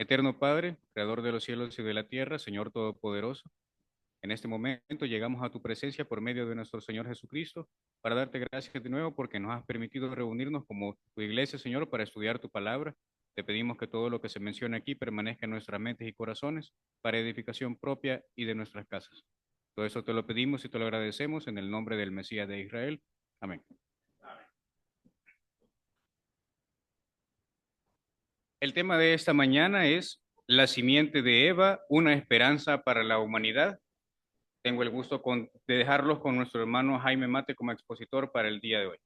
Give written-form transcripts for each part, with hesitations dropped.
Eterno Padre, Creador de los cielos y de la tierra, Señor Todopoderoso, en este momento llegamos a tu presencia por medio de nuestro Señor Jesucristo para darte gracias de nuevo porque nos has permitido reunirnos como tu iglesia, Señor, para estudiar tu palabra. Te pedimos que todo lo que se menciona aquí permanezca en nuestras mentes y corazones para edificación propia y de nuestras casas. Todo eso te lo pedimos y te lo agradecemos en el nombre del Mesías de Israel. Amén. El tema de esta mañana es la simiente de Eva, una esperanza para la humanidad. Tengo el gusto de dejarlos con nuestro hermano Jaime Mate como expositor para el día de hoy.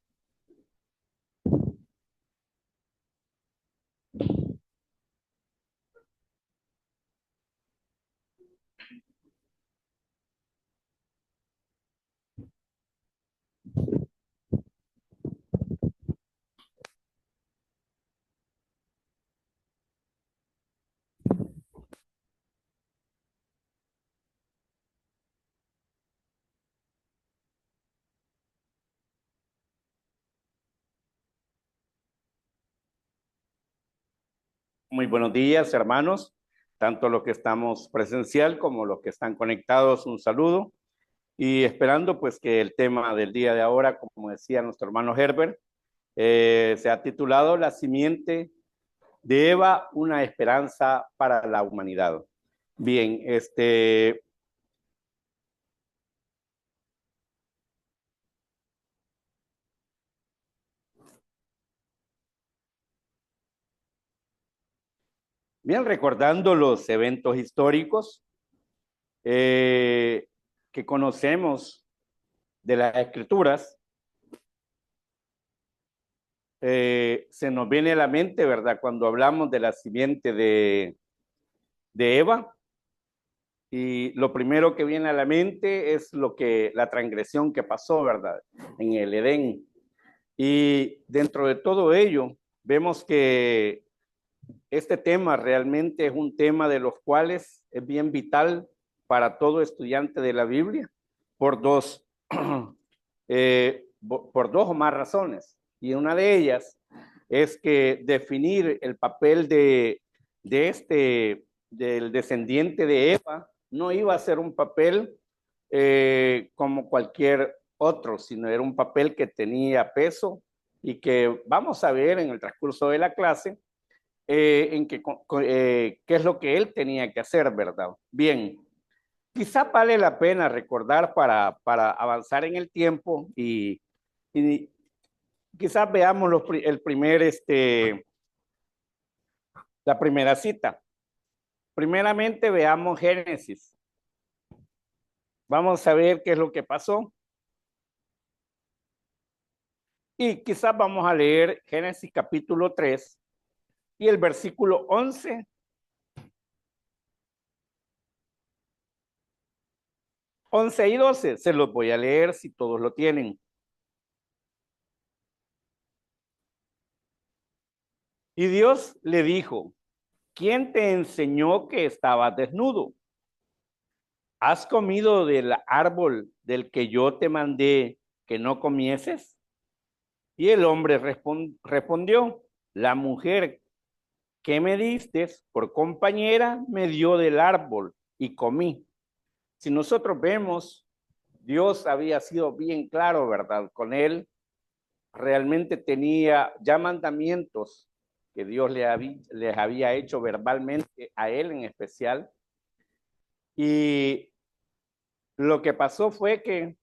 Muy buenos días, hermanos, tanto los que estamos presencial como los que están conectados, un saludo y esperando pues que el tema del día de ahora, como decía nuestro hermano Herbert, se ha titulado La simiente de Eva, una esperanza para la humanidad. Bien, bien, recordando los eventos históricos que conocemos de las escrituras, se nos viene a la mente, ¿verdad? Cuando hablamos de la simiente de Eva, y lo primero que viene a la mente es la transgresión que pasó, ¿verdad? En el Edén. Y dentro de todo ello, vemos que este tema realmente es un tema de los cuales es bien vital para todo estudiante de la Biblia por dos, por dos o más razones. Y una de ellas es que definir el papel del descendiente de Eva no iba a ser un papel como cualquier otro, sino era un papel que tenía peso y que vamos a ver en el transcurso de la clase qué es lo que él tenía que hacer, ¿verdad? Bien, quizá vale la pena recordar para avanzar en el tiempo y quizás veamos la primera cita. Primeramente veamos Génesis. Vamos a ver qué es lo que pasó. Y quizás vamos a leer Génesis capítulo 3 y el versículo 11 y 12. Se los voy a leer si todos lo tienen. Y Dios le dijo, ¿quién te enseñó que estabas desnudo? ¿Has comido del árbol del que yo te mandé que no comieses? Y el hombre respondió, la mujer que me diste por compañera me dio del árbol y comí. Si nosotros vemos, Dios había sido bien claro, ¿verdad? Con él realmente tenía ya mandamientos que Dios les había hecho verbalmente a él en especial. Y lo que pasó fue que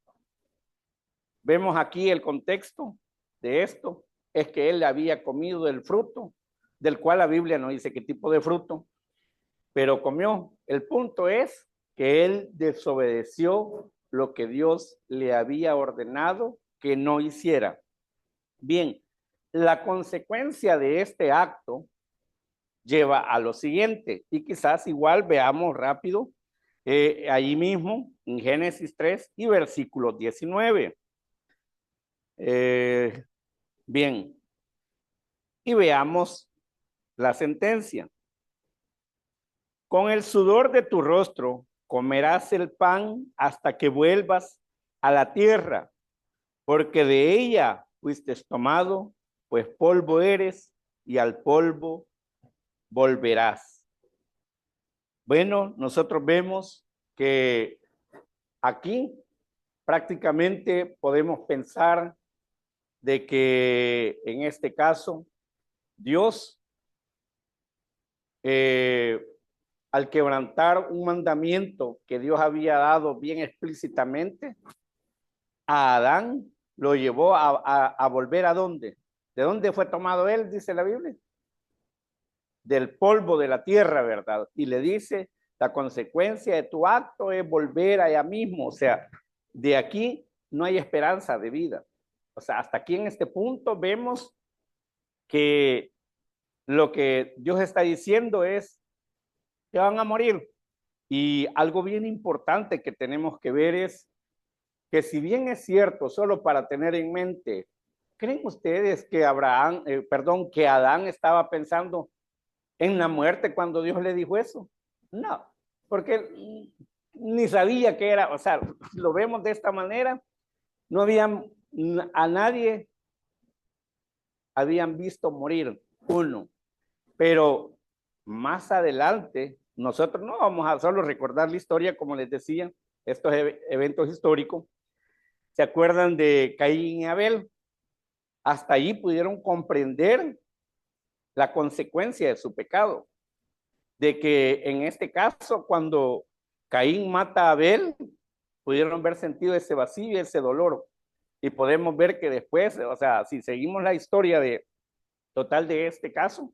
vemos aquí el contexto de esto, es que él había comido del fruto, del cual la Biblia no dice qué tipo de fruto, pero comió. El punto es que él desobedeció lo que Dios le había ordenado que no hiciera. Bien, la consecuencia de este acto lleva a lo siguiente, y quizás igual veamos rápido ahí mismo en Génesis 3 y versículo 19. Bien, y veamos la sentencia. Con el sudor de tu rostro comerás el pan hasta que vuelvas a la tierra, porque de ella fuiste tomado, pues polvo eres y al polvo volverás. Bueno, nosotros vemos que aquí prácticamente podemos pensar de que en este caso Dios, al quebrantar un mandamiento que Dios había dado bien explícitamente, a Adán lo llevó a volver ¿a dónde? ¿De dónde fue tomado él? Dice la Biblia. Del polvo de la tierra, ¿verdad? Y le dice, la consecuencia de tu acto es volver allá mismo. O sea, de aquí no hay esperanza de vida. O sea, hasta aquí en este punto vemos que lo que Dios está diciendo es que van a morir. Y algo bien importante que tenemos que ver es que si bien es cierto, solo para tener en mente, ¿creen ustedes que que Adán estaba pensando en la muerte cuando Dios le dijo eso? No, porque ni sabía qué era. O sea, si lo vemos de esta manera, no habían a nadie habían visto morir uno, pero más adelante nosotros no vamos a solo recordar la historia, como les decía, estos eventos históricos. ¿Se acuerdan de Caín y Abel? Hasta allí pudieron comprender la consecuencia de su pecado, de que en este caso, cuando Caín mata a Abel, pudieron ver sentido ese vacío y ese dolor. Y podemos ver que después, o sea, si seguimos la historia de total de este caso,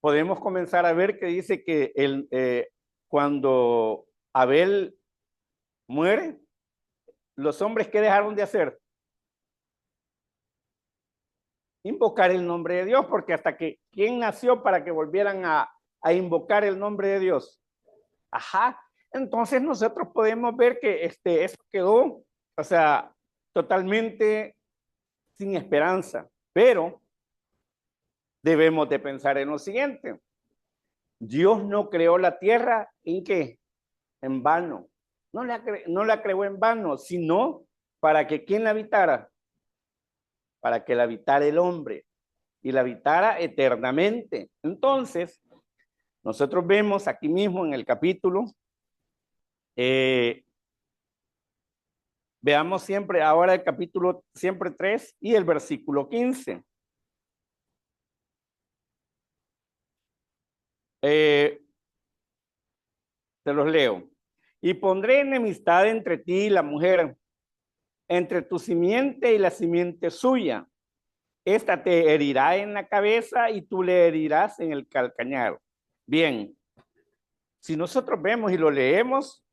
podemos comenzar a ver que dice que cuando Abel muere, los hombres, ¿qué dejaron de hacer? Invocar el nombre de Dios, porque hasta que, ¿quién nació para que volvieran a invocar el nombre de Dios? Ajá, entonces nosotros podemos ver que eso quedó, o sea, totalmente sin esperanza, pero debemos de pensar en lo siguiente. Dios no creó la tierra, ¿en qué? En vano. No la creó en vano, sino para que ¿quién la habitara? Para que la habitara el hombre y la habitara eternamente. Entonces, nosotros vemos aquí mismo en el capítulo, veamos siempre ahora el capítulo siempre 3 y el versículo 15. Te los leo. Y pondré enemistad entre ti y la mujer, entre tu simiente y la simiente suya. Esta te herirá en la cabeza y tú le herirás en el calcañar. Bien, si nosotros vemos y lo leemos,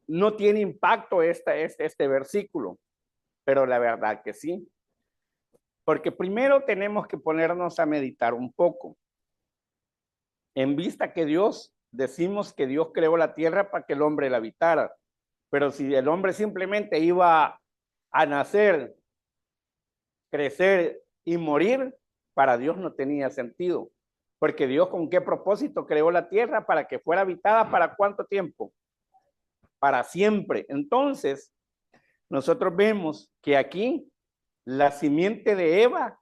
no tiene impacto este versículo, pero la verdad que sí. Porque primero tenemos que ponernos a meditar un poco. En vista que decimos que Dios creó la tierra para que el hombre la habitara. Pero si el hombre simplemente iba a nacer, crecer y morir, para Dios no tenía sentido. Porque Dios, ¿con qué propósito creó la tierra? Para que fuera habitada, ¿para cuánto tiempo? Para siempre. Entonces, nosotros vemos que aquí la simiente de Eva,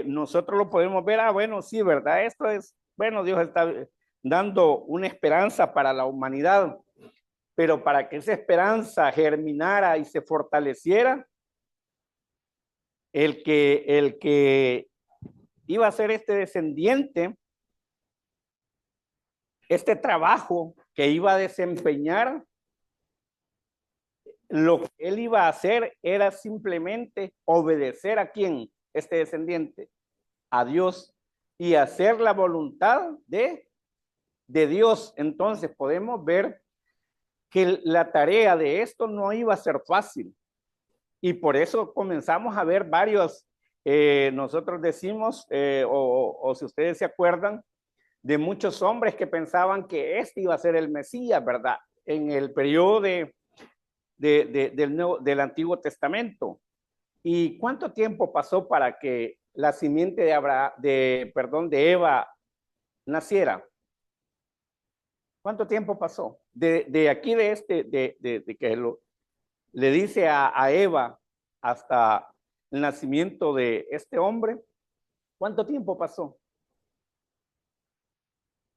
nosotros lo podemos ver, bueno, sí, ¿verdad? Esto es, bueno, Dios está dando una esperanza para la humanidad, pero para que esa esperanza germinara y se fortaleciera, el que iba a ser este descendiente, este trabajo que iba a desempeñar, lo que él iba a hacer era simplemente obedecer a quién, este descendiente, a Dios, y hacer la voluntad de Dios. Entonces podemos ver que la tarea de esto no iba a ser fácil. Y por eso comenzamos a ver varios, nosotros decimos, o si ustedes se acuerdan, de muchos hombres que pensaban que este iba a ser el Mesías, ¿verdad? En el periodo del Antiguo Testamento. ¿Y cuánto tiempo pasó para que la simiente de Eva naciera? ¿Cuánto tiempo pasó? De aquí de que le dice a Eva hasta el nacimiento de este hombre, ¿cuánto tiempo pasó?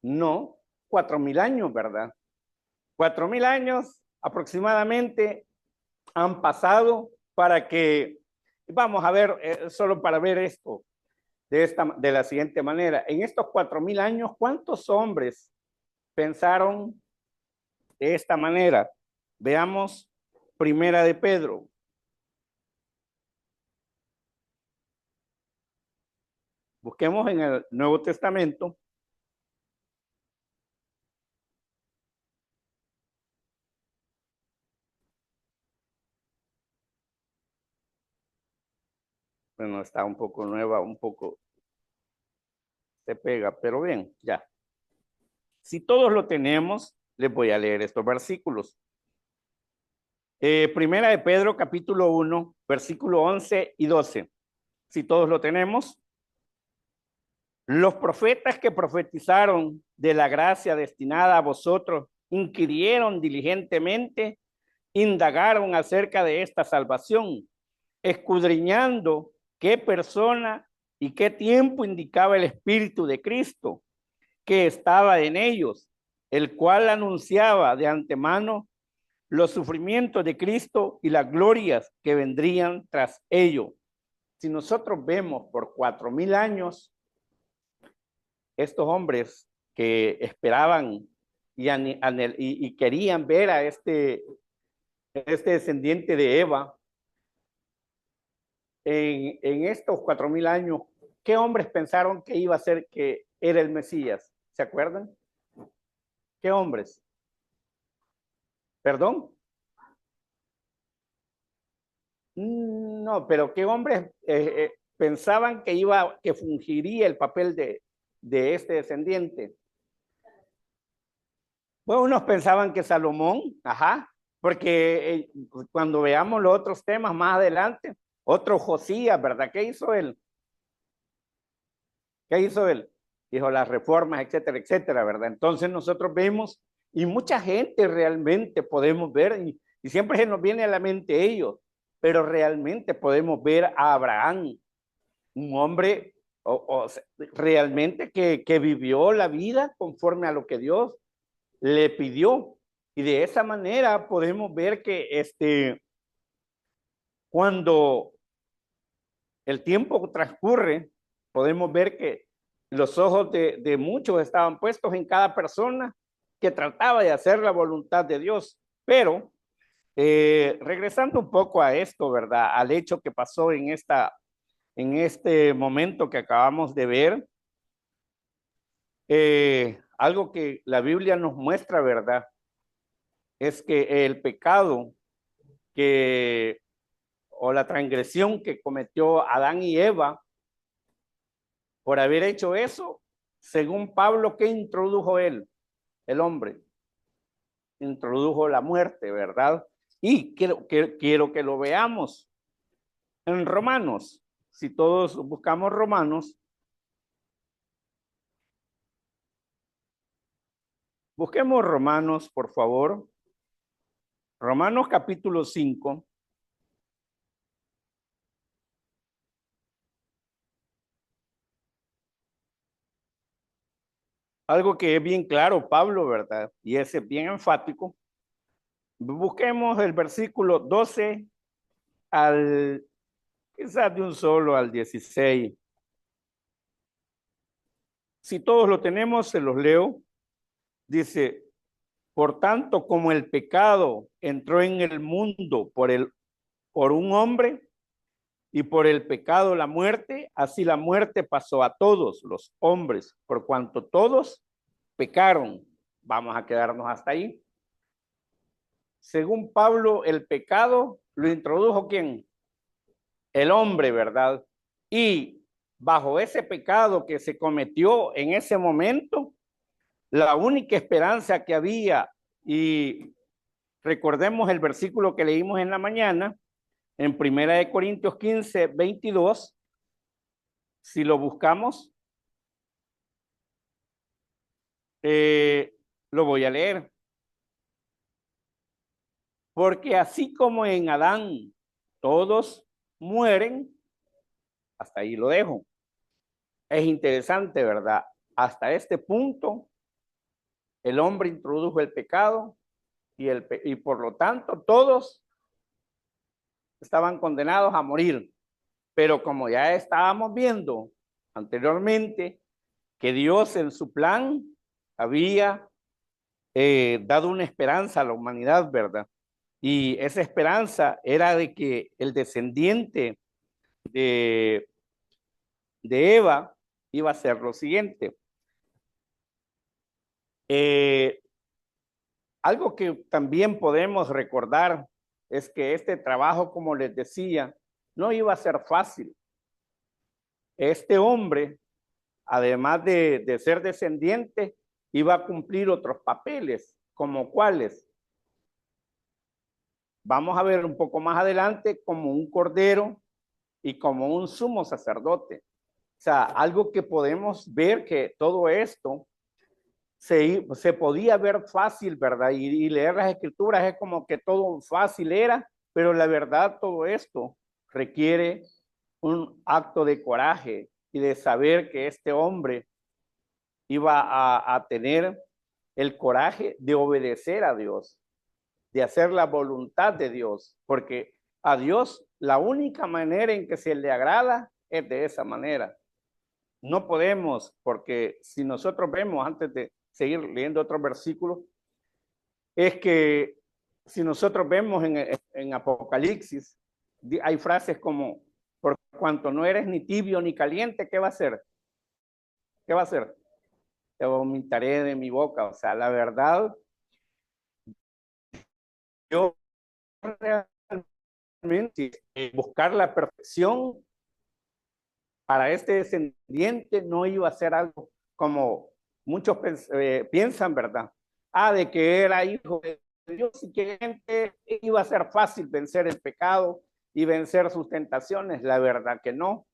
No, 4,000 años, ¿verdad? 4,000 años aproximadamente han pasado para que, vamos a ver, solo para ver esto de la siguiente manera. En estos 4,000 años, ¿cuántos hombres pensaron de esta manera? Veamos Primera de Pedro. Busquemos en el Nuevo Testamento. Bueno, está un poco nueva, un poco se pega, pero bien, ya. Si todos lo tenemos, les voy a leer estos versículos. Primera de Pedro, capítulo 1, versículo 11 y 12. Si todos lo tenemos. Los profetas que profetizaron de la gracia destinada a vosotros inquirieron diligentemente, indagaron acerca de esta salvación, escudriñando qué persona y qué tiempo indicaba el Espíritu de Cristo que estaba en ellos, el cual anunciaba de antemano los sufrimientos de Cristo y las glorias que vendrían tras ello. Si nosotros vemos por 4,000 años, estos hombres que esperaban y querían ver a este descendiente de Eva, en estos 4,000 años, ¿qué hombres pensaron que iba a ser que era el Mesías? ¿Se acuerdan? ¿Qué hombres? ¿Perdón? No, pero ¿qué hombres pensaban que fungiría el papel de este descendiente? Bueno, unos pensaban que Salomón, ajá, porque cuando veamos los otros temas más adelante, otro Josías, ¿verdad? ¿Qué hizo él? ¿Qué hizo él? Hizo las reformas, etcétera, etcétera, ¿verdad? Entonces nosotros vemos, y mucha gente realmente podemos ver, y siempre se nos viene a la mente ellos, pero realmente podemos ver a Abraham, un hombre realmente que vivió la vida conforme a lo que Dios le pidió. Y de esa manera podemos ver que cuando el tiempo transcurre, podemos ver que los ojos de muchos estaban puestos en cada persona que trataba de hacer la voluntad de Dios. Pero regresando un poco a esto, ¿verdad? Al hecho que pasó en este momento que acabamos de ver, algo que la Biblia nos muestra, ¿verdad? Es que el pecado que o la transgresión que cometió Adán y Eva por haber hecho eso, según Pablo, ¿qué introdujo él? El hombre introdujo la muerte, ¿verdad? Y quiero que lo veamos en Romanos. Si todos buscamos Romanos, busquemos Romanos, por favor. Romanos capítulo 5. Algo que es bien claro, Pablo, ¿verdad? Y ese es bien enfático. Busquemos el versículo 12 quizás de un solo al 16. Si todos lo tenemos, se los leo. Dice, por tanto, como el pecado entró en el mundo por un hombre y por el pecado la muerte, así la muerte pasó a todos los hombres, por cuanto todos pecaron. Vamos a quedarnos hasta ahí. Según Pablo, el pecado lo introdujo ¿quién? El hombre, ¿verdad? Y bajo ese pecado que se cometió en ese momento, la única esperanza que había, y recordemos el versículo que leímos en la mañana, en Primera de Corintios 15, 22, si lo buscamos, lo voy a leer. Porque así como en Adán todos mueren, hasta ahí lo dejo. Es interesante, ¿verdad? Hasta este punto el hombre introdujo el pecado y por lo tanto todos estaban condenados a morir. Pero como ya estábamos viendo anteriormente, que Dios en su plan había dado una esperanza a la humanidad, ¿verdad? Y esa esperanza era de que el descendiente de, de Eva iba a ser lo siguiente. Algo que también podemos recordar es que este trabajo, como les decía, no iba a ser fácil. Este hombre, además de ser descendiente, iba a cumplir otros papeles, como cuáles. Vamos a ver un poco más adelante como un cordero y como un sumo sacerdote. O sea, algo que podemos ver que todo esto se podía ver fácil, ¿verdad? Y leer las escrituras es como que todo fácil era, pero la verdad todo esto requiere un acto de coraje y de saber que este hombre iba a tener el coraje de obedecer a Dios, de hacer la voluntad de Dios, porque a Dios la única manera en que se le agrada es de esa manera. No podemos, porque si nosotros vemos, antes de seguir leyendo otros versículos, es que si nosotros vemos en Apocalipsis, hay frases como, por cuanto no eres ni tibio ni caliente, ¿qué va a hacer? ¿Qué va a hacer? Te vomitaré de mi boca. O sea, la verdad, yo realmente buscar la perfección para este descendiente no iba a ser algo como muchos piensan, ¿verdad? De que era hijo de Dios y que iba a ser fácil vencer el pecado y vencer sus tentaciones. La verdad que no.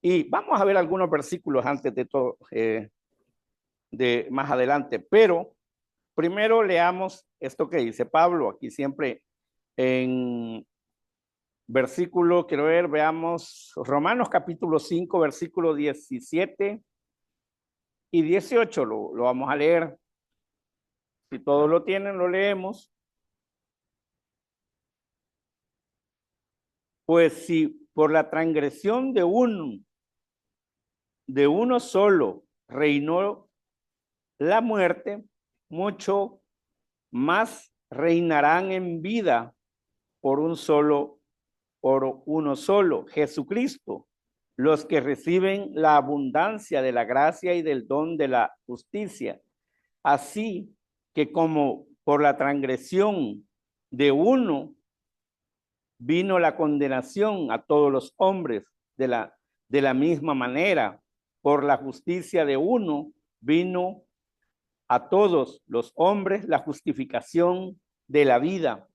Y vamos a ver algunos versículos antes de todo, de más adelante. Pero primero leamos esto que dice Pablo. Aquí siempre en versículo, quiero ver, veamos Romanos capítulo 5, versículo 17 y 18, lo vamos a leer. Si todos lo tienen, lo leemos. Pues si por la transgresión de uno solo reinó la muerte, mucho más reinarán en vida por uno solo, Jesucristo, los que reciben la abundancia de la gracia y del don de la justicia. Así que como por la transgresión de uno vino la condenación a todos los hombres, de la misma manera, por la justicia de uno vino a todos los hombres la justificación de la vida.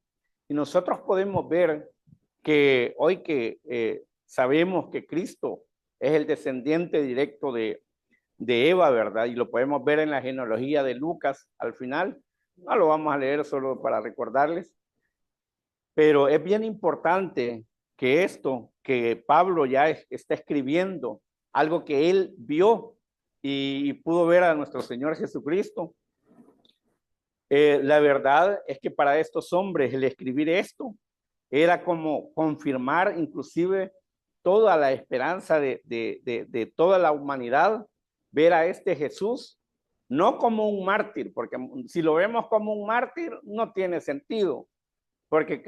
Y nosotros podemos ver que hoy que sabemos que Cristo es el descendiente directo de Eva, ¿verdad? Y lo podemos ver en la genealogía de Lucas al final. No lo vamos a leer solo para recordarles, pero es bien importante que esto que Pablo ya está escribiendo, algo que él vio y pudo ver a nuestro Señor Jesucristo. La verdad es que para estos hombres el escribir esto era como confirmar inclusive toda la esperanza de toda la humanidad, ver a este Jesús, no como un mártir, porque si lo vemos como un mártir no tiene sentido, porque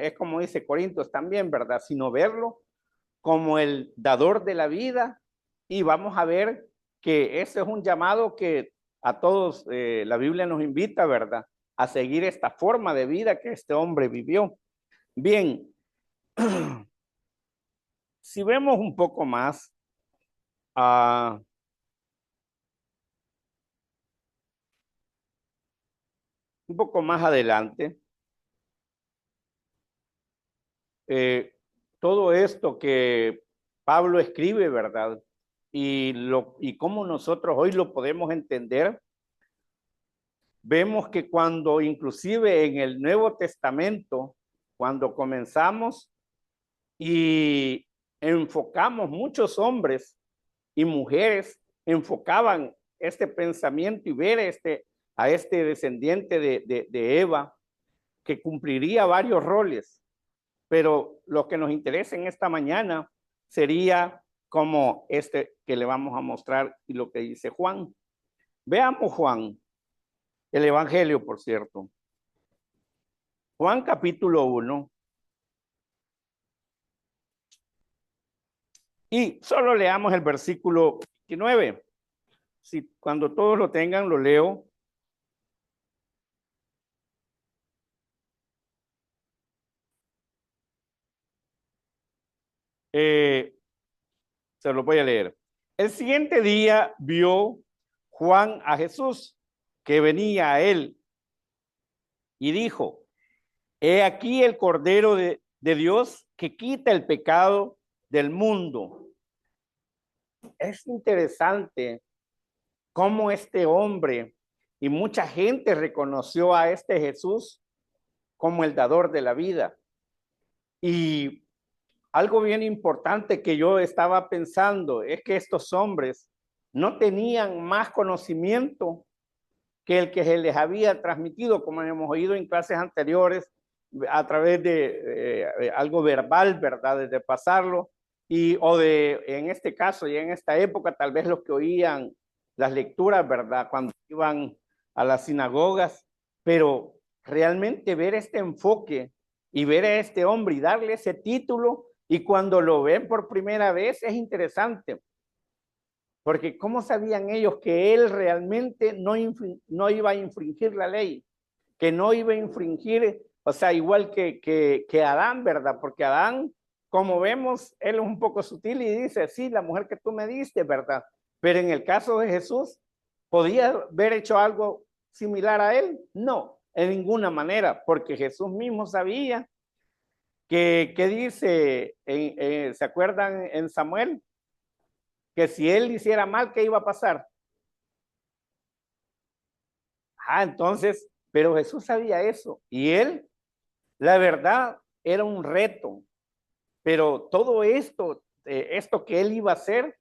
es como dice Corintios también, ¿verdad? Sino verlo como el dador de la vida, y vamos a ver que ese es un llamado que a todos la Biblia nos invita, ¿verdad? A seguir esta forma de vida que este hombre vivió. Bien, si vemos un poco más, un poco más adelante, todo esto que Pablo escribe, ¿verdad? Y cómo nosotros hoy lo podemos entender, vemos que cuando inclusive en el Nuevo Testamento, cuando comenzamos y enfocamos, muchos hombres y mujeres enfocaban este pensamiento y ver a este descendiente de Eva, que cumpliría varios roles, pero lo que nos interesa en esta mañana sería como este que le vamos a mostrar y lo que dice Juan. Veamos Juan, el Evangelio, por cierto. Juan capítulo 1. Y solo leamos el versículo 29. Si cuando todos lo tengan, lo leo. Se lo voy a leer. El siguiente día vio Juan a Jesús que venía a él y dijo: he aquí el Cordero de Dios que quita el pecado del mundo. Es interesante cómo este hombre y mucha gente reconoció a este Jesús como el dador de la vida. Y algo bien importante que yo estaba pensando es que estos hombres no tenían más conocimiento que el que se les había transmitido, como hemos oído en clases anteriores, a través de algo verbal, ¿verdad? De pasarlo, o de, en este caso y en esta época, tal vez los que oían las lecturas, ¿verdad? Cuando iban a las sinagogas, pero realmente ver este enfoque y ver a este hombre y darle ese título, y cuando lo ven por primera vez es interesante. Porque ¿cómo sabían ellos que él realmente no iba a infringir la ley? Que no iba a infringir, o sea, igual que Adán, ¿verdad? Porque Adán, como vemos, él es un poco sutil y dice, sí, la mujer que tú me diste, ¿verdad? Pero en el caso de Jesús, ¿podía haber hecho algo similar a él? No, en ninguna manera, porque Jesús mismo sabía que dice, ¿se acuerdan en Samuel? Que si él hiciera mal, ¿qué iba a pasar? Entonces, pero Jesús sabía eso y él, la verdad, era un reto, pero todo esto, esto que él iba a hacer,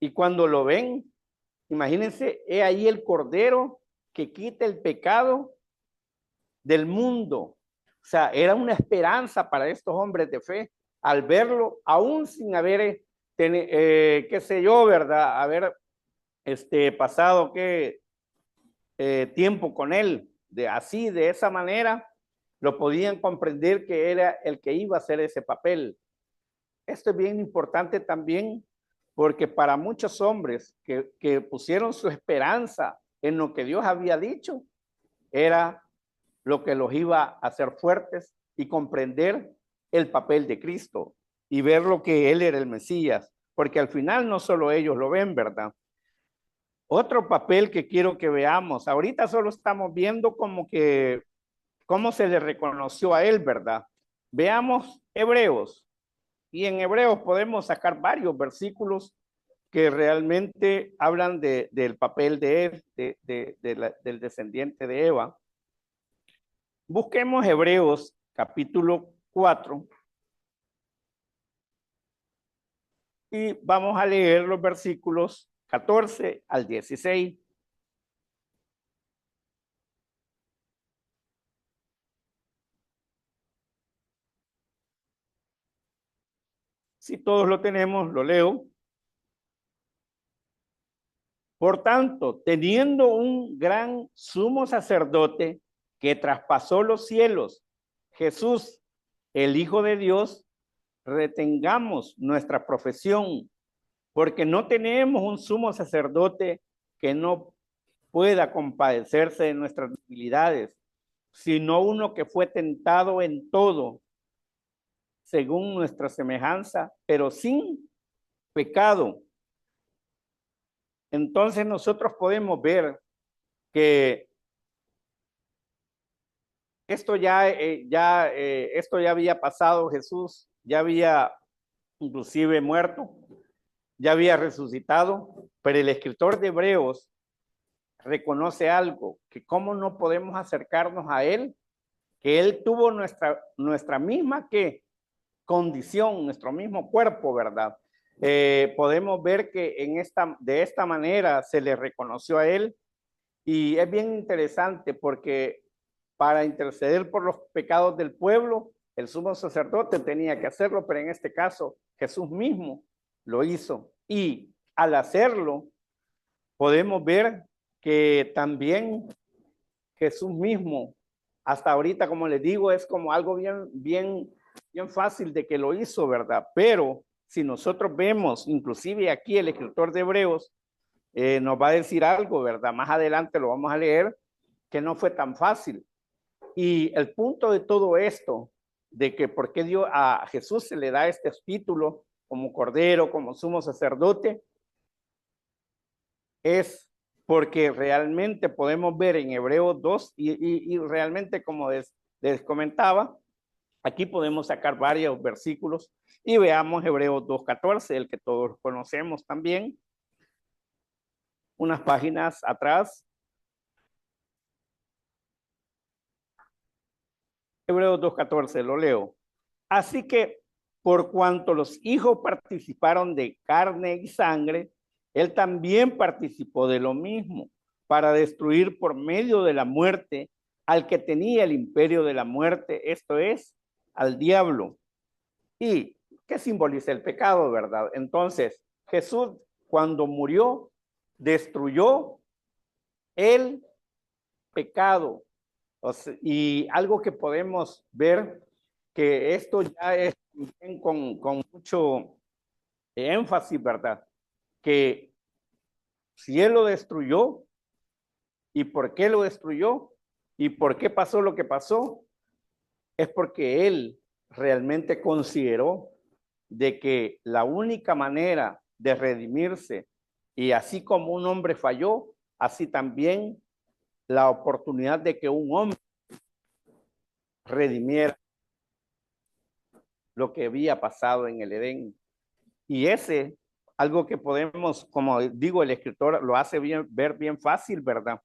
y cuando lo ven, imagínense, he ahí el Cordero que quita el pecado del mundo. O sea, era una esperanza para estos hombres de fe al verlo, aún sin haber, qué sé yo, ¿verdad? Haber pasado tiempo con él, de esa manera, lo podían comprender que era el que iba a hacer ese papel. Esto es bien importante también, porque para muchos hombres que pusieron su esperanza en lo que Dios había dicho, era lo que los iba a hacer fuertes y comprender el papel de Cristo y ver lo que Él era el Mesías, porque al final no solo ellos lo ven, ¿verdad? Otro papel que quiero que veamos, ahorita solo estamos viendo como que cómo se le reconoció a él, ¿verdad? Veamos Hebreos, y en Hebreos podemos sacar varios versículos que realmente hablan del papel de él, del descendiente de Eva. Busquemos Hebreos capítulo 4 y vamos a leer los versículos 14 al 16. Si todos lo tenemos, lo leo. Por tanto, teniendo un gran sumo sacerdote que traspasó los cielos, Jesús, el Hijo de Dios, retengamos nuestra profesión, porque no tenemos un sumo sacerdote que no pueda compadecerse de nuestras debilidades, sino uno que fue tentado en todo, según nuestra semejanza, pero sin pecado. Entonces nosotros podemos ver que esto esto ya había pasado. Jesús ya había inclusive muerto, ya había resucitado, pero el escritor de Hebreos reconoce algo, que cómo no podemos acercarnos a él, que él tuvo nuestra misma condición, nuestro mismo cuerpo, ¿verdad? Podemos ver que de esta manera se le reconoció a él Y es bien interesante porque para interceder por los pecados del pueblo, el sumo sacerdote tenía que hacerlo, pero en este caso Jesús mismo lo hizo. Y al hacerlo, podemos ver que también Jesús mismo, hasta ahorita, como les digo, es como algo bien fácil de que lo hizo, ¿verdad? Pero si nosotros vemos, inclusive aquí el escritor de Hebreos nos va a decir algo, ¿verdad? Más adelante lo vamos a leer, que no fue tan fácil. Y el punto de todo esto, de que por qué Dios a Jesús se le da este título como cordero, como sumo sacerdote, es porque realmente podemos ver en Hebreos 2 y realmente como les comentaba, aquí podemos sacar varios versículos y veamos Hebreos 2:14, el que todos conocemos también, unas páginas atrás. Hebreos 2:14, lo leo. Así que por cuanto los hijos participaron de carne y sangre, él también participó de lo mismo, para destruir por medio de la muerte al que tenía el imperio de la muerte, esto es, al diablo. ¿Y qué simboliza el pecado, verdad? Entonces, Jesús cuando murió, destruyó el pecado. O sea, y algo que podemos ver, que esto ya es con mucho énfasis, ¿verdad? Que si Él lo destruyó, ¿y por qué lo destruyó? ¿Y por qué pasó lo que pasó? Es porque Él realmente consideró de que la única manera de redimirse, y así como un hombre falló, así también la oportunidad de que un hombre redimiera lo que había pasado en el Edén. Y ese, algo que podemos, como digo, el escritor lo hace bien, ver bien fácil, ¿verdad?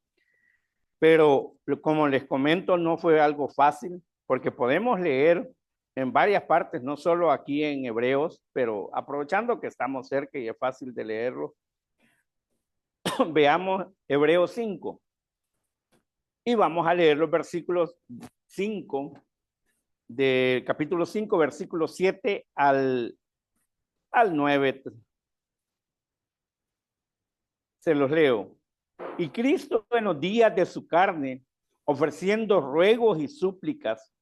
Pero como les comento, no fue algo fácil, porque podemos leer en varias partes, no solo aquí en Hebreos, pero aprovechando que estamos cerca y es fácil de leerlo, veamos Hebreos 5 y vamos a leer los versículos 5 del capítulo 5, versículo 7 al 9. Se los leo. Y Cristo en los días de su carne, ofreciendo ruegos y súplicas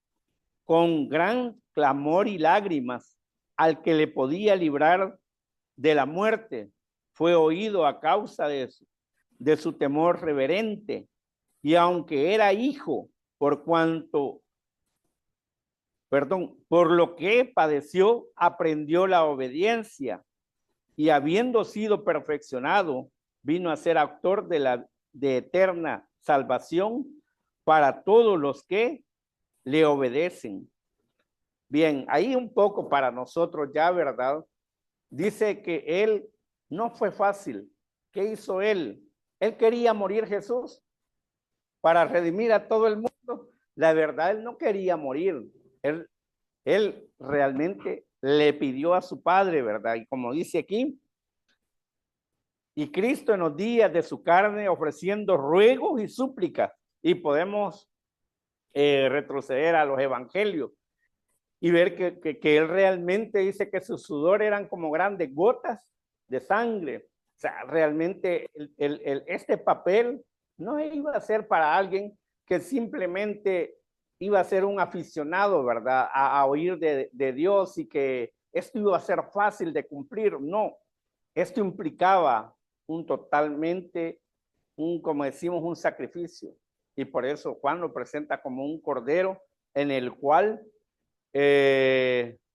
con gran clamor y lágrimas al que le podía librar de la muerte, fue oído a causa de su temor reverente. Y aunque era hijo, por lo que padeció, aprendió la obediencia y habiendo sido perfeccionado, vino a ser autor de eterna salvación para todos los que le obedecen. Bien, ahí un poco para nosotros ya, ¿verdad? Dice que él no fue fácil. ¿Qué hizo él? Él quería morir Jesús para redimir a todo el mundo. La verdad, él no quería morir. Él realmente le pidió a su padre, ¿verdad? Y como dice aquí, y Cristo en los días de su carne ofreciendo ruegos y súplicas. Y podemos retroceder a los evangelios y ver que él realmente dice que su sudor eran como grandes gotas de sangre. O sea, realmente este papel no iba a ser para alguien que simplemente iba a ser un aficionado, ¿verdad? A oír de Dios y que esto iba a ser fácil de cumplir. No, esto implicaba como decimos, un sacrificio. Y por eso Juan lo presenta como un cordero en el cual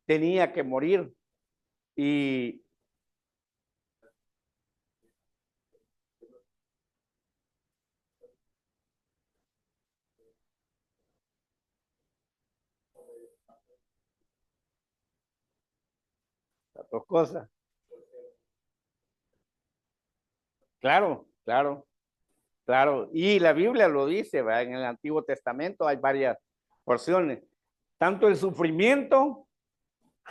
tenía que morir. Y las dos cosas. Claro, claro, claro. Y la Biblia lo dice, ¿verdad? En el Antiguo Testamento hay varias porciones. Tanto el sufrimiento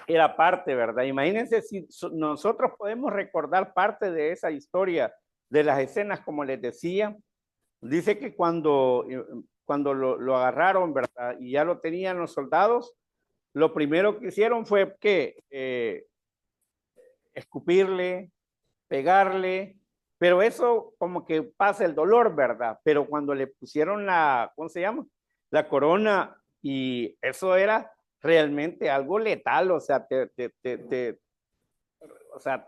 era parte, ¿verdad? Imagínense si nosotros podemos recordar parte de esa historia, de las escenas, como les decía, Dice que cuando lo agarraron, ¿verdad? Y ya lo tenían los soldados, lo primero que hicieron fue que escupirle, pegarle, pero eso como que pasa el dolor, ¿verdad? Pero cuando le pusieron la, ¿cómo se llama? La corona, y eso era realmente algo letal, o sea, o sea,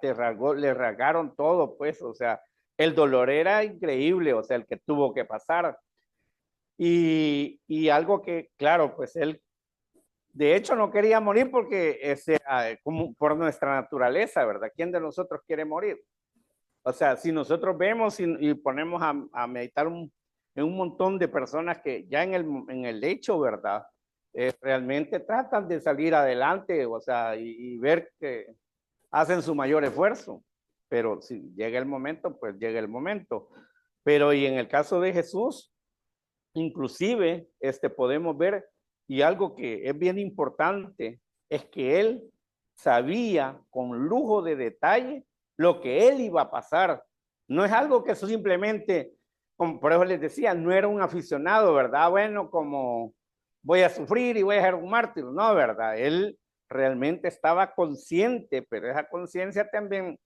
le rasgaron todo, pues, o sea, el dolor era increíble, o sea, el que tuvo que pasar. Y algo que, claro, pues él, de hecho, no quería morir porque, como por nuestra naturaleza, ¿verdad? ¿Quién de nosotros quiere morir? O sea, si nosotros vemos y ponemos a meditar en un montón de personas que ya en el lecho, ¿verdad? Realmente tratan de salir adelante, o sea, y ver que hacen su mayor esfuerzo. Pero si llega el momento, pues llega el momento. Pero y en el caso de Jesús, inclusive, podemos ver, y algo que es bien importante, es que él sabía con lujo de detalle lo que él iba a pasar. No es algo que simplemente, como por eso les decía, no era un aficionado, ¿verdad? Bueno, como voy a sufrir y voy a ser un mártir, no, ¿verdad? Él realmente estaba consciente, pero esa conciencia también,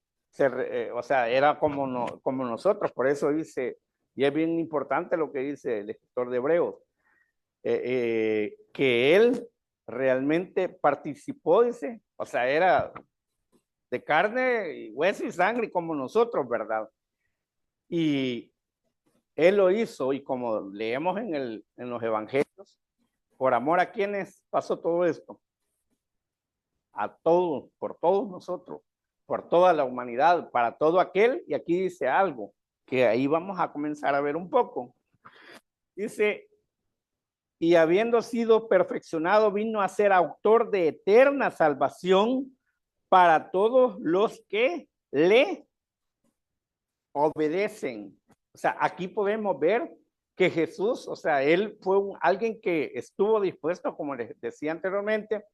o sea, era como, no, como nosotros, por eso dice, y es bien importante lo que dice el escritor de Hebreos, que él realmente participó, dice, o sea, era de carne, y hueso y sangre como nosotros, ¿verdad? Y él lo hizo, y como leemos en los evangelios, por amor a quienes pasó todo esto, a todos, por todos nosotros, por toda la humanidad, para todo aquel, y aquí dice algo, que ahí vamos a comenzar a ver un poco. Dice, y habiendo sido perfeccionado, vino a ser autor de eterna salvación para todos los que le obedecen. O sea, aquí podemos ver que Jesús, o sea, él fue alguien que estuvo dispuesto, como les decía anteriormente,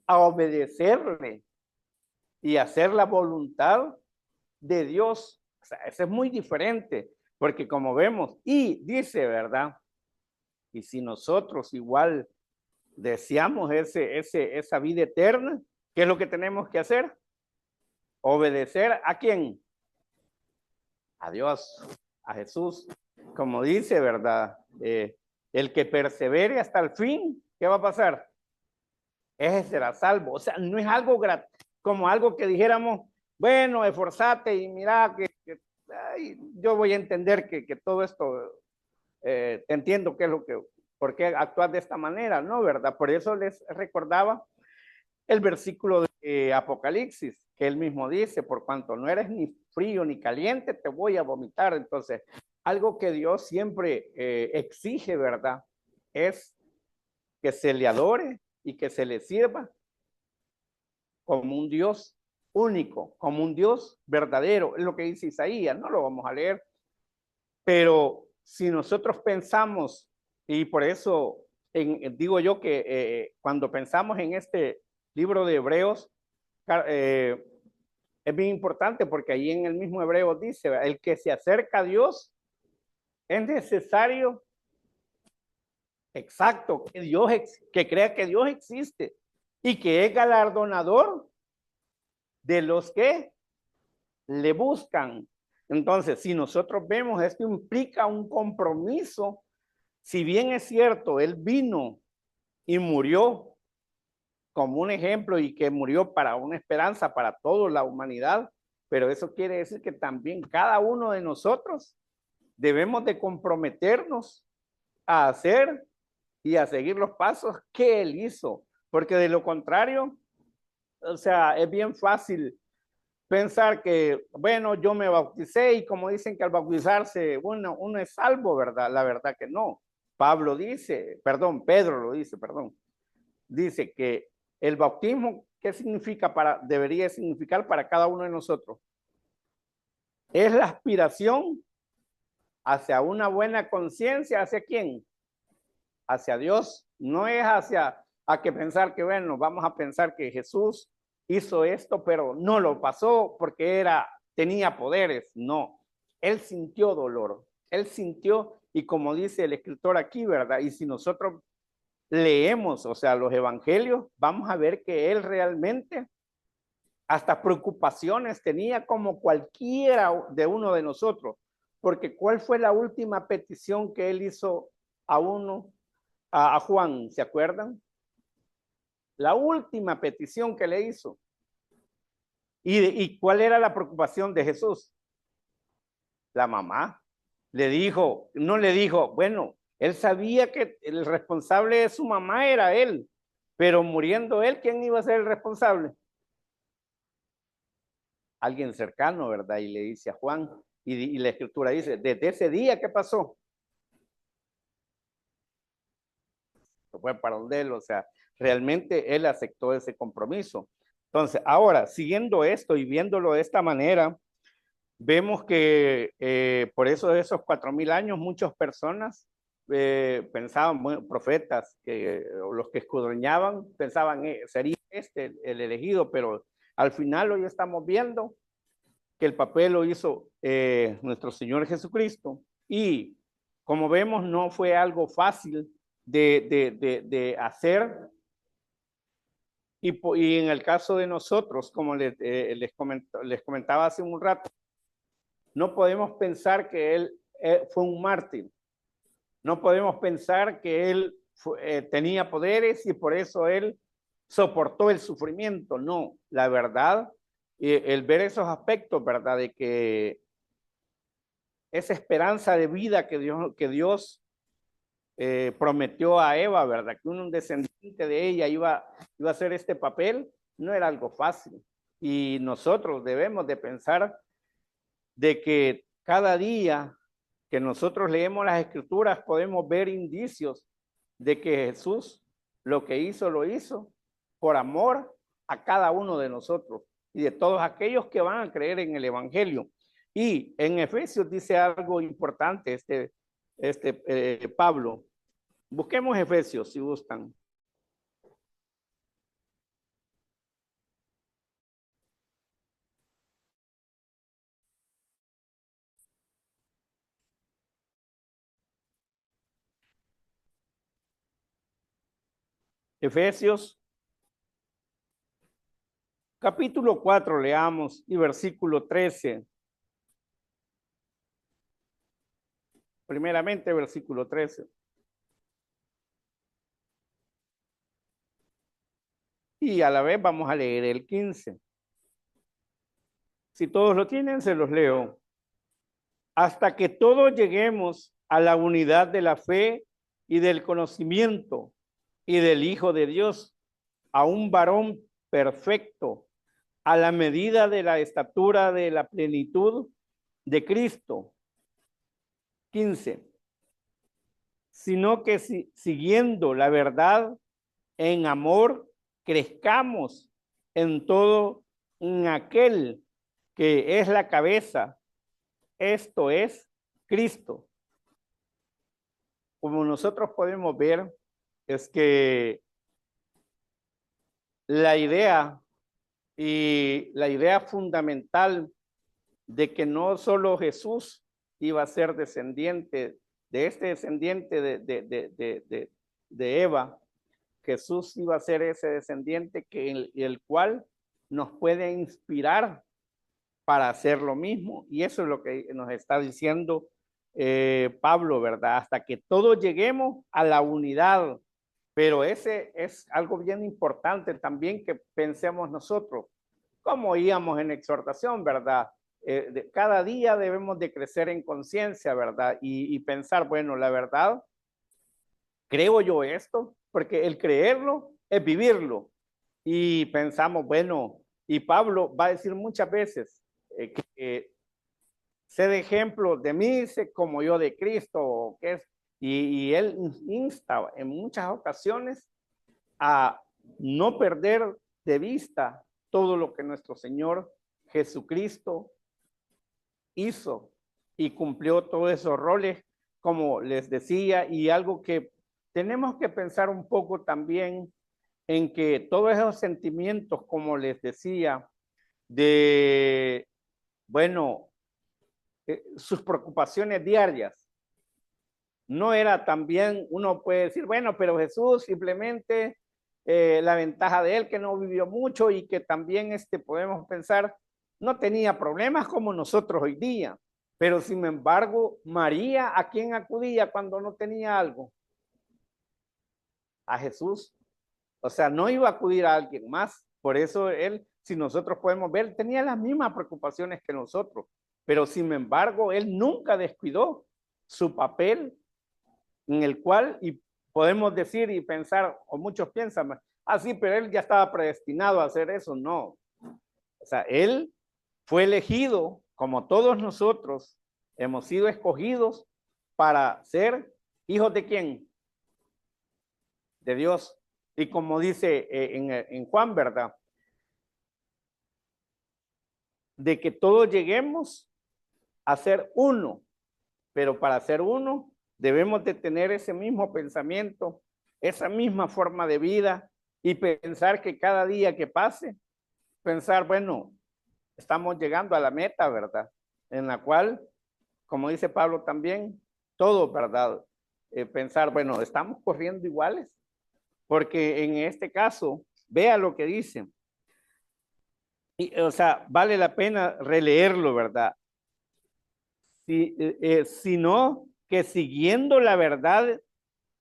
a obedecerle y hacer la voluntad de Dios. O sea, eso es muy diferente, porque como vemos, y dice, ¿verdad? Y si nosotros igual deseamos esa vida eterna, ¿qué es lo que tenemos que hacer? Obedecer a quién? A Dios, a Jesús. Como dice, ¿verdad? El que persevere hasta el fin, ¿qué va a pasar? Ese será salvo. O sea, no es algo como algo que dijéramos, bueno, esforzate y mira ay, yo voy a entender que todo esto, te entiendo qué es lo que, por qué actuar de esta manera, ¿no? ¿Verdad? Por eso les recordaba el versículo de Apocalipsis, que él mismo dice, por cuanto no eres ni frío ni caliente, te voy a vomitar. Entonces, algo que Dios siempre exige, ¿verdad? Es que se le adore y que se le sirva como un Dios único, como un Dios verdadero. Es lo que dice Isaías, no lo vamos a leer. Pero si nosotros pensamos, y por eso digo yo que cuando pensamos en este libro de Hebreos, es bien importante porque ahí en el mismo Hebreo dice, el que se acerca a Dios es necesario, exacto, que crea que Dios existe y que es galardonador de los que le buscan. Entonces, si nosotros vemos, esto implica un compromiso. Si bien es cierto, él vino y murió como un ejemplo y que murió para una esperanza para toda la humanidad, pero eso quiere decir que también cada uno de nosotros debemos de comprometernos a hacer y a seguir los pasos que él hizo, porque de lo contrario, o sea, es bien fácil pensar que, bueno, yo me bauticé y como dicen que al bautizarse, bueno, uno es salvo, ¿verdad? La verdad que no. Pablo dice, perdón, Pedro lo dice, perdón, dice que el bautismo, ¿qué significa debería significar para cada uno de nosotros? Es la aspiración hacia una buena conciencia, ¿hacia quién? Hacia Dios. No es a que pensar que, bueno, vamos a pensar que Jesús hizo esto, pero no lo pasó porque tenía poderes. No, él sintió dolor, él sintió Y como dice el escritor aquí, ¿verdad? Y si nosotros leemos, o sea, los evangelios, vamos a ver que él realmente hasta preocupaciones tenía como cualquiera de uno de nosotros. Porque ¿cuál fue la última petición que él hizo a a Juan? ¿Se acuerdan? La última petición que le hizo. ¿Y cuál era la preocupación de Jesús? La mamá. Le dijo, no le dijo, bueno, él sabía que el responsable de su mamá era él, pero muriendo él, ¿quién iba a ser el responsable? Alguien cercano, ¿verdad? Y le dice a Juan, y la escritura dice, desde ese día, ¿qué pasó? Se fue para donde él, o sea, realmente él aceptó ese compromiso. Entonces, ahora, siguiendo esto y viéndolo de esta manera, vemos que por eso de esos 4000 años muchas personas pensaban, bueno, profetas, que los que escudriñaban pensaban sería este el elegido, pero al final hoy estamos viendo que el papel lo hizo nuestro Señor Jesucristo y como vemos no fue algo fácil de hacer y en el caso de nosotros, como les comentaba hace un rato, no podemos pensar que él fue un mártir. No podemos pensar que él tenía poderes y por eso él soportó el sufrimiento. No, la verdad, el ver esos aspectos, ¿verdad? De que esa esperanza de vida que Dios prometió a Eva, ¿verdad? Que un descendiente de ella iba a hacer este papel, no era algo fácil. Y nosotros debemos de pensar de que cada día que nosotros leemos las escrituras podemos ver indicios de que Jesús lo que hizo, lo hizo por amor a cada uno de nosotros y de todos aquellos que van a creer en el Evangelio. Y en Efesios dice algo importante Pablo. Busquemos Efesios si gustan. Efesios capítulo 4, leamos, y versículo 13. Primeramente, versículo 13. Y a la vez vamos a leer el 15. Si todos lo tienen, se los leo. Hasta que todos lleguemos a la unidad de la fe y del conocimiento y del Hijo de Dios, a un varón perfecto, a la medida de la estatura de la plenitud de Cristo. 15. Sino que siguiendo la verdad en amor, crezcamos en todo en aquel que es la cabeza, esto es Cristo. Como nosotros podemos ver, es que la idea y la idea fundamental de que no solo Jesús iba a ser descendiente de este descendiente de Eva, Jesús iba a ser ese descendiente el cual nos puede inspirar para hacer lo mismo. Y eso es lo que nos está diciendo Pablo, ¿verdad? Hasta que todos lleguemos a la unidad. Pero ese es algo bien importante también que pensemos nosotros. Como íbamos en exhortación, ¿verdad? Cada día debemos de crecer en conciencia, ¿verdad? Y pensar, bueno, la verdad, creo yo esto, porque el creerlo es vivirlo. Y pensamos, bueno, y Pablo va a decir muchas veces que sé de ejemplo de mí, sé como yo de Cristo, que es, y él insta en muchas ocasiones a no perder de vista todo lo que nuestro Señor Jesucristo hizo y cumplió todos esos roles, como les decía, y algo que tenemos que pensar un poco también en que todos esos sentimientos, como les decía, de, bueno, sus preocupaciones diarias, no era también, uno puede decir, bueno, pero Jesús simplemente, la ventaja de él que no vivió mucho y que también podemos pensar, no tenía problemas como nosotros hoy día. Pero sin embargo, María, ¿a quién acudía cuando no tenía algo? A Jesús. O sea, no iba a acudir a alguien más. Por eso él, si nosotros podemos ver, tenía las mismas preocupaciones que nosotros. Pero sin embargo, él nunca descuidó su papel en el cual, y podemos decir y pensar, o muchos piensan, ah, sí, pero él ya estaba predestinado a hacer eso. No. O sea, él fue elegido, como todos nosotros, hemos sido escogidos para ser hijos de quién? De Dios. Y como dice en Juan, ¿verdad? De que todos lleguemos a ser uno, pero para ser uno debemos de tener ese mismo pensamiento, esa misma forma de vida y pensar que cada día que pase, pensar, bueno, estamos llegando a la meta, ¿verdad? En la cual, como dice Pablo también, todo, ¿verdad? Pensar, bueno, estamos corriendo iguales, porque en este caso, vea lo que dice. Y, o sea, vale la pena releerlo, ¿verdad? Sino que siguiendo la verdad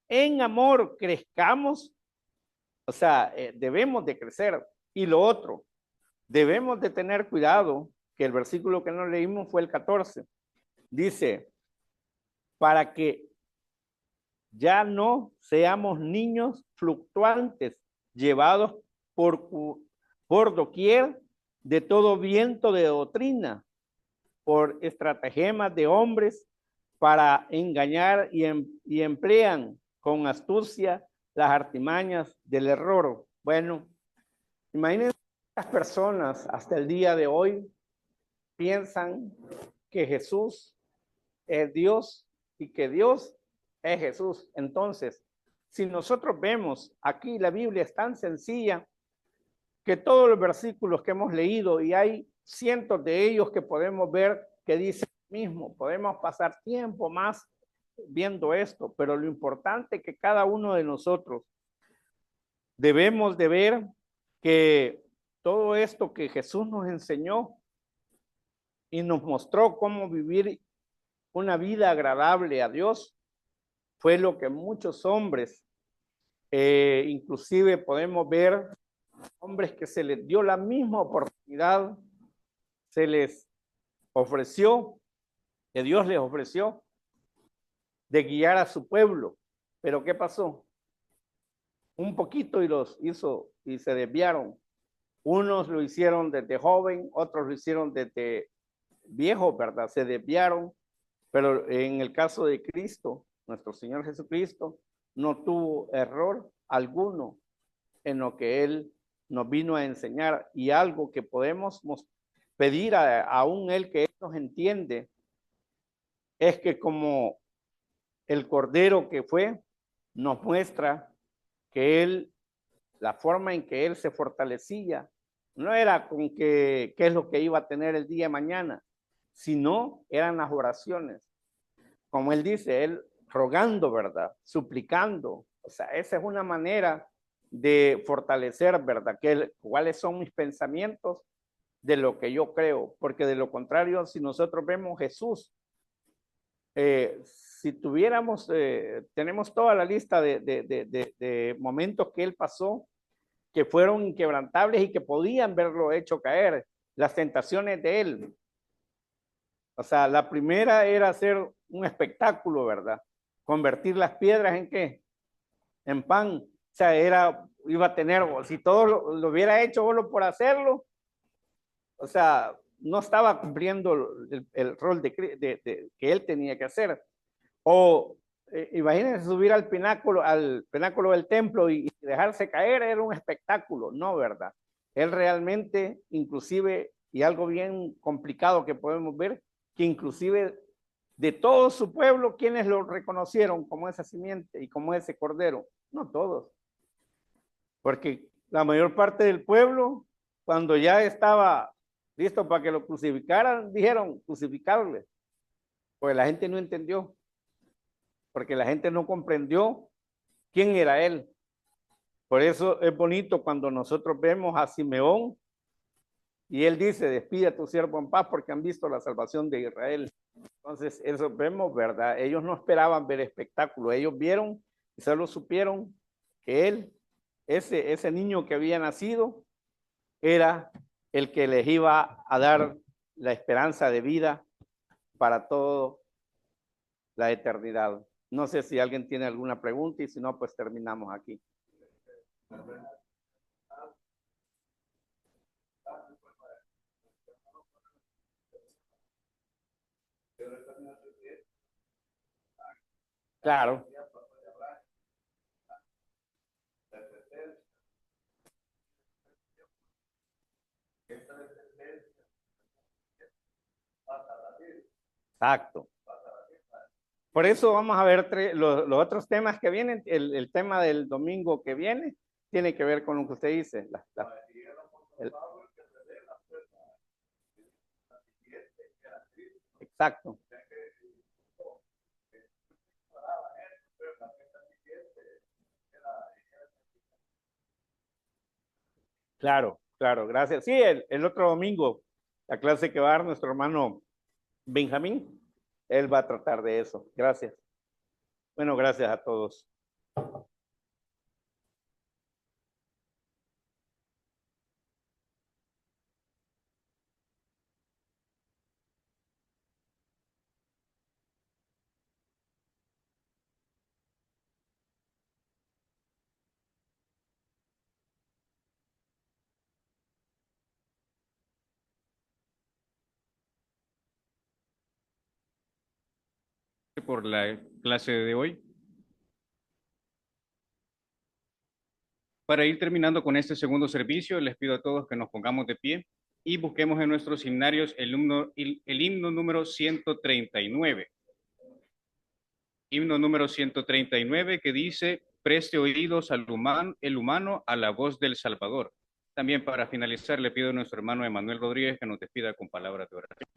en amor crezcamos, o sea, debemos de crecer. Y lo otro, debemos de tener cuidado, que el versículo que nos leímos fue el 14. Dice, para que ya no seamos niños fluctuantes, llevados por, por doquier de todo viento de doctrina, por estratagemas de hombres para engañar y emplean con astucia las artimañas del error. Bueno, imagínense, las personas hasta el día de hoy piensan que Jesús es Dios y que Dios es Jesús. Entonces, si nosotros vemos aquí, la Biblia es tan sencilla que todos los versículos que hemos leído, y hay cientos de ellos que podemos ver que dice lo mismo, podemos pasar tiempo más viendo esto, pero lo importante es que cada uno de nosotros debemos de ver que todo esto que Jesús nos enseñó y nos mostró cómo vivir una vida agradable a Dios, fue lo que muchos hombres, inclusive podemos ver hombres que se les dio la misma oportunidad, se les ofreció, que Dios les ofreció, de guiar a su pueblo. Pero ¿qué pasó? Un poquito y los hizo y se desviaron. Unos lo hicieron desde joven, otros lo hicieron desde viejo, ¿verdad? Se desviaron, pero en el caso de Cristo, nuestro Señor Jesucristo, no tuvo error alguno en lo que Él nos vino a enseñar, y algo que podemos pedir aún Él, que Él nos entiende, es que como el Cordero que fue, nos muestra que Él, la forma en que Él se fortalecía, no era con qué es lo que iba a tener el día de mañana, sino eran las oraciones. Como Él dice, Él rogando, ¿verdad? Suplicando. O sea, esa es una manera de fortalecer, ¿verdad? ¿Cuáles son mis pensamientos de lo que yo creo? Porque de lo contrario, si nosotros vemos Jesús, si tuviéramos, tenemos toda la lista de momentos que Él pasó, que fueron inquebrantables y que podían verlo hecho caer, las tentaciones de Él. O sea, la primera era hacer un espectáculo, ¿verdad? Convertir las piedras en ¿qué? En pan. O sea, iba a tener, si todo lo hubiera hecho solo por hacerlo, o sea, no estaba cumpliendo el rol que él tenía que hacer. O imagínense subir al pináculo del templo y dejarse caer, era un espectáculo, no, ¿verdad? Él realmente, inclusive, y algo bien complicado que podemos ver, que inclusive de todo su pueblo, quienes lo reconocieron como esa simiente y como ese cordero, no todos, porque la mayor parte del pueblo, cuando ya estaba listo para que lo crucificaran, dijeron crucificarle, pues la gente no entendió. porque la gente no comprendió quién era él. Por eso es bonito cuando nosotros vemos a Simeón y él dice, despide a tu siervo en paz porque han visto la salvación de Israel. Entonces, eso vemos, ¿verdad? Ellos no esperaban ver espectáculo, ellos vieron y solo supieron que él, ese niño que había nacido, era el que les iba a dar la esperanza de vida para toda la eternidad. No sé si alguien tiene alguna pregunta y si no, pues terminamos aquí. Claro. Exacto. Por eso vamos a ver los otros temas que vienen. El tema del domingo que viene tiene que ver con lo que usted dice. Exacto. Claro, claro, gracias. Sí, el otro domingo, la clase que va a dar nuestro hermano Benjamín, él va a tratar de eso. Gracias. Bueno, gracias a todos. Por la clase de hoy. Para ir terminando con este segundo servicio, les pido a todos que nos pongamos de pie y busquemos en nuestros himnarios el himno número 139. Himno número 139 que dice, preste oídos al el humano a la voz del Salvador. También para finalizar le pido a nuestro hermano Emanuel Rodríguez que nos despida con palabras de oración.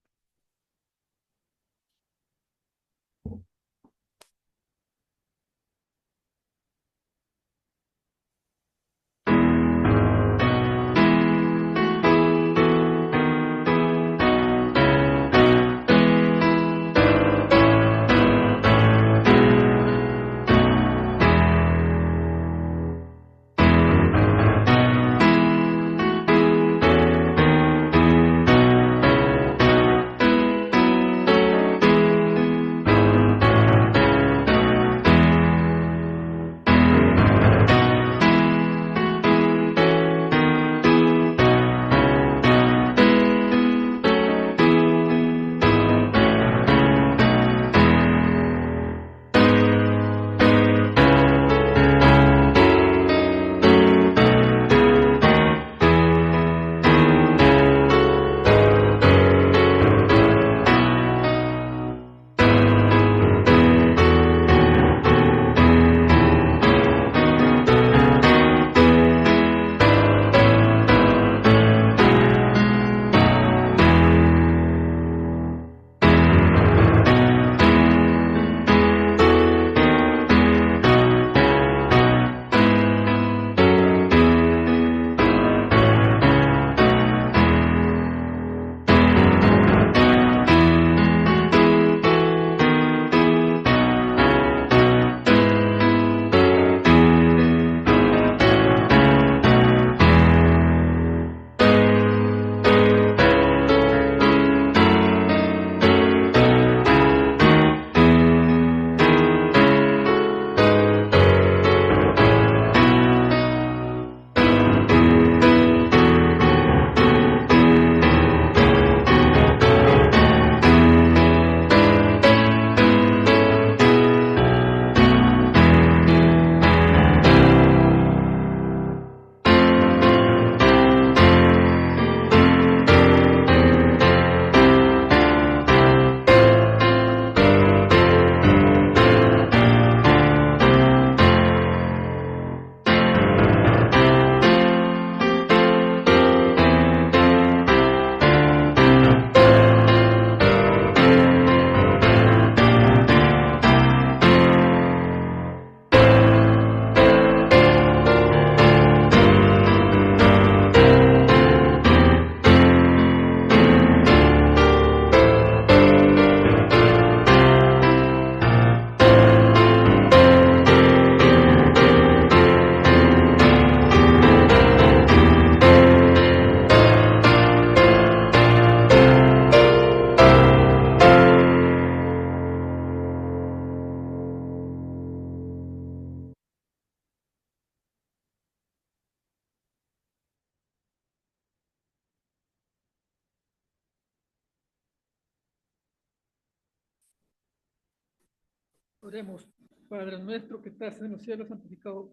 Oremos. Padre nuestro que estás en los cielos, santificado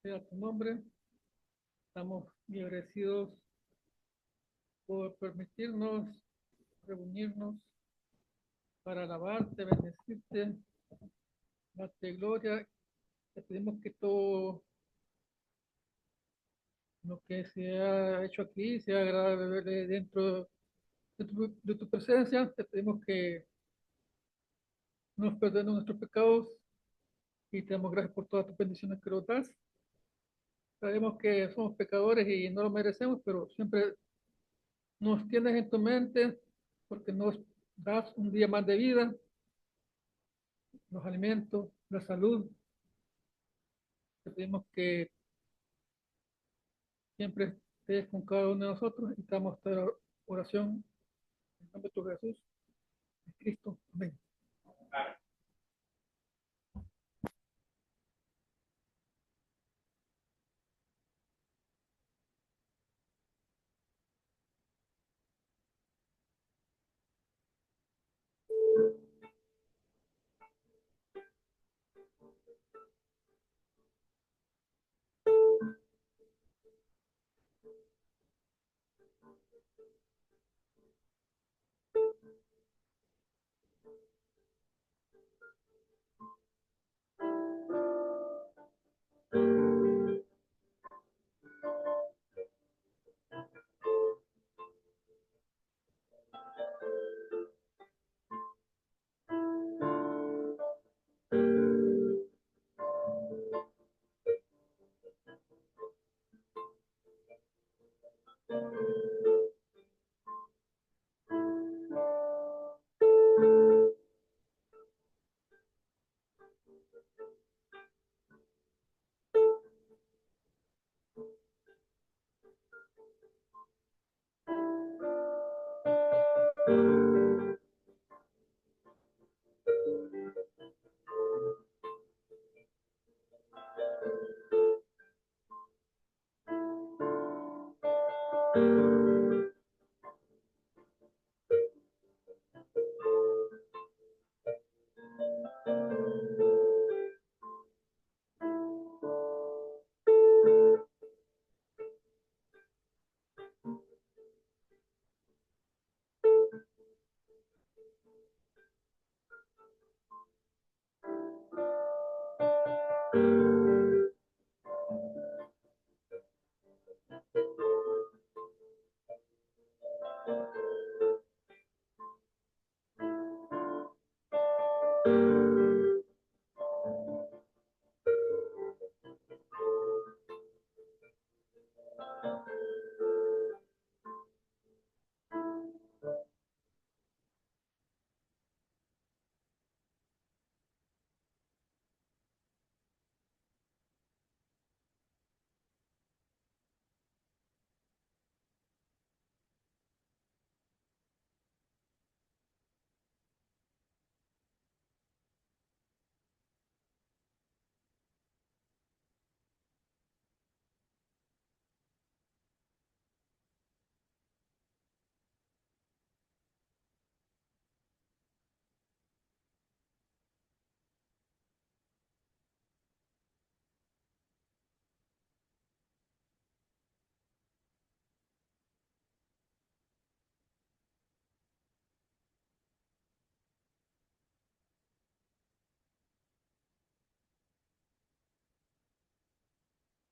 sea tu nombre. Estamos muy agradecidos por permitirnos reunirnos para alabarte, bendecirte, darte gloria. Te pedimos que todo lo que se ha hecho aquí sea agradable dentro de tu presencia. Te pedimos que nos perdones nuestros pecados y te damos gracias por todas tus bendiciones que nos das. Sabemos que somos pecadores y no lo merecemos, pero siempre nos tienes en tu mente porque nos das un día más de vida, los alimentos, la salud. Te pedimos que siempre estés con cada uno de nosotros y te damos esta oración en nombre de tu Jesús, de Cristo. Amén.